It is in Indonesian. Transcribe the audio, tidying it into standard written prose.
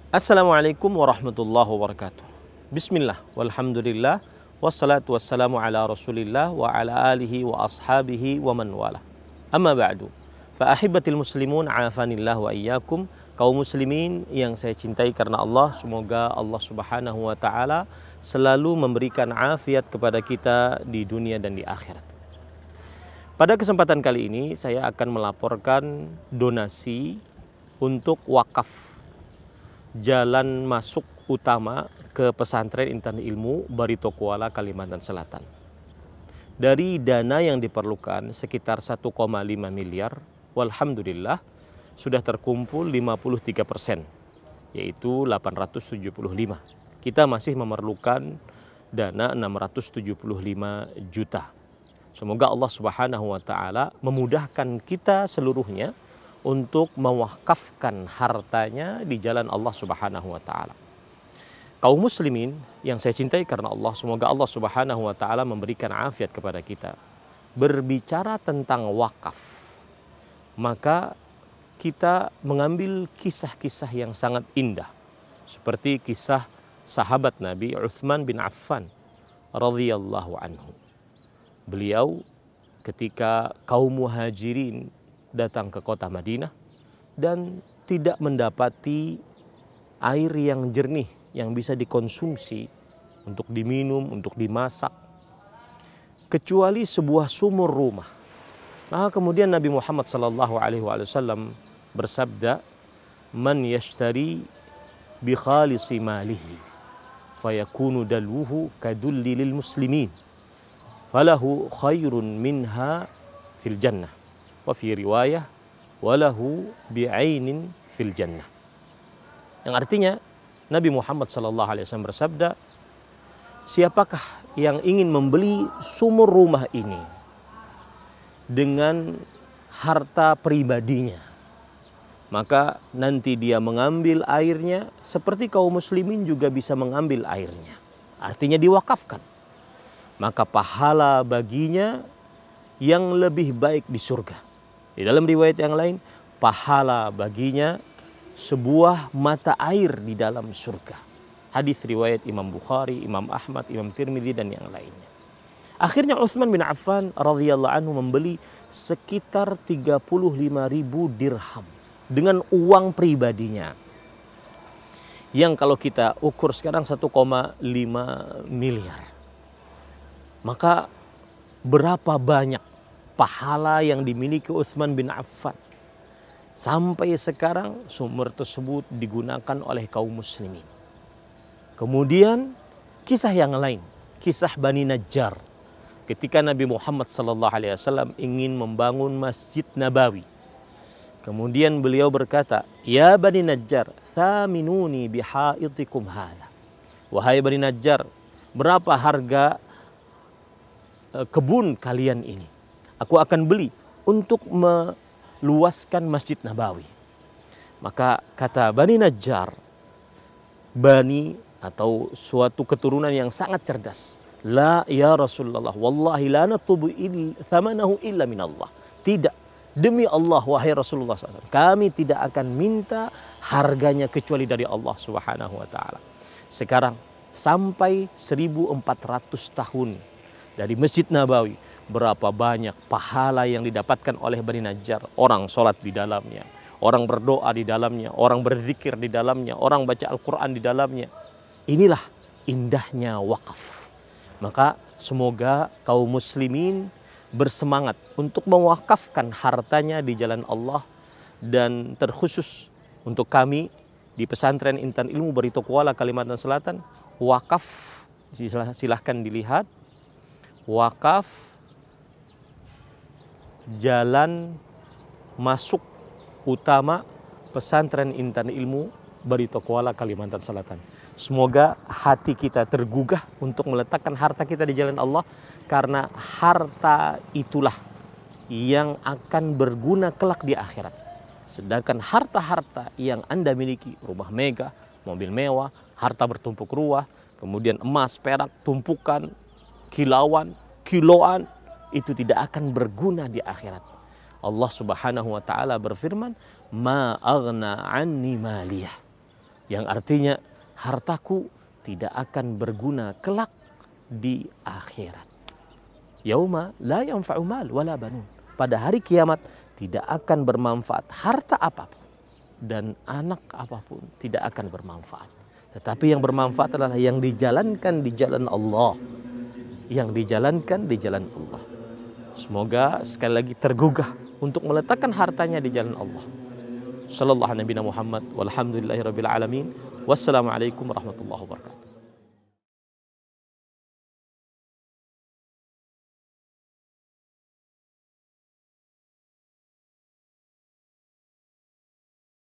Assalamualaikum warahmatullahi wabarakatuh. Bismillah, walhamdulillah, wassalatu wassalamu ala rasulillah wa ala alihi wa ashabihi wa man wala. Amma ba'du, fa ahibatil muslimun afanillah wa iyyakum. Kaum muslimin yang saya cintai karena Allah, semoga Allah subhanahu wa ta'ala selalu memberikan afiat kepada kita di dunia dan di akhirat. Pada kesempatan kali ini saya akan melaporkan donasi untuk wakaf jalan masuk utama ke pesantren Intan Ilmu Barito Kuala, Kalimantan Selatan. Dari dana yang diperlukan sekitar 1,5 miliar, walhamdulillah sudah terkumpul 53%, yaitu 875. Kita masih memerlukan dana 675 juta. Semoga Allah Subhanahu wa taala memudahkan kita seluruhnya untuk mewakafkan hartanya di jalan Allah Subhanahu wa taala. Kaum muslimin yang saya cintai karena Allah, semoga Allah Subhanahu wa taala memberikan afiat kepada kita. Berbicara tentang wakaf, maka kita mengambil kisah-kisah yang sangat indah, seperti kisah sahabat Nabi Uthman bin Affan radhiyallahu anhu. Beliau ketika kaum muhajirin datang ke kota Madinah dan tidak mendapati air yang jernih yang bisa dikonsumsi untuk diminum, untuk dimasak, kecuali sebuah sumur rumah. Maka kemudian Nabi Muhammad SAW bersabda, "Man yashtari bi khalisi malihi fayakunu dalwuhu kadulli lil muslimin falahu khairun minha fil jannah." Wa fi riwayah walahu bi'ainin fil jannah. Yang artinya Nabi Muhammad SAW bersabda, siapakah yang ingin membeli sumur rumah ini dengan harta pribadinya, maka nanti dia mengambil airnya seperti kaum muslimin juga bisa mengambil airnya. Artinya diwakafkan. Maka pahala baginya yang lebih baik di surga. Di dalam riwayat yang lain, pahala baginya sebuah mata air di dalam surga. Hadis riwayat Imam Bukhari, Imam Ahmad, Imam Tirmidzi dan yang lainnya. Akhirnya Uthman bin Affan radhiyallahu anhu membeli sekitar 35.000 dirham dengan uang pribadinya. Yang kalau kita ukur sekarang 1,5 miliar. Maka berapa banyak pahala yang dimiliki Uthman bin Affan. Sampai sekarang sumur tersebut digunakan oleh kaum muslimin. Kemudian kisah yang lain, kisah Bani Najjar. Ketika Nabi Muhammad SAW ingin membangun Masjid Nabawi. Kemudian beliau berkata, "Ya Bani Najjar, thaminuni bihaitikum hadha." Wahai Bani Najjar, berapa harga kebun kalian ini? Aku akan beli untuk meluaskan Masjid Nabawi. Maka kata Bani Najjar, Bani atau suatu keturunan yang sangat cerdas. La ya Rasulullah, wallahi la natubu thamanahu illa minallah. Tidak, demi Allah wahai Rasulullah SAW, kami tidak akan minta harganya kecuali dari Allah Subhanahu wa taala. Sekarang sampai 1400 tahun dari Masjid Nabawi, berapa banyak pahala yang didapatkan oleh Bani Najjar. Orang sholat di dalamnya, orang berdoa di dalamnya, orang berzikir di dalamnya, orang baca Al-Quran di dalamnya. Inilah indahnya wakaf. Maka semoga kaum muslimin bersemangat untuk mewakafkan hartanya di jalan Allah. Dan terkhusus untuk kami di pesantren Intan Ilmu Barito Kuala, Kalimantan Selatan, wakaf, silahkan dilihat, wakaf jalan masuk utama pesantren Intan Ilmu Barito Kuala, Kalimantan Selatan. Semoga hati kita tergugah untuk meletakkan harta kita di jalan Allah, karena harta itulah yang akan berguna kelak di akhirat. Sedangkan harta-harta yang Anda miliki, rumah megah, mobil mewah, harta bertumpuk ruah, kemudian emas, perak, tumpukan, kilauan, kiloan, itu tidak akan berguna di akhirat. Allah Subhanahu wa taala berfirman, "Ma aghna anni maliyah." Yang artinya hartaku tidak akan berguna kelak di akhirat. Yauma la yanfa'u mal wala banun. Pada hari kiamat tidak akan bermanfaat harta apapun dan anak apapun tidak akan bermanfaat. Tetapi yang bermanfaat adalah yang dijalankan di jalan Allah. Yang dijalankan di jalan Allah. Semoga sekali lagi tergugah untuk meletakkan hartanya di jalan Allah. Sallallahu Nabi Muhammad walhamdulillahirabbil alamin. Wassalamualaikum warahmatullahi wabarakatuh.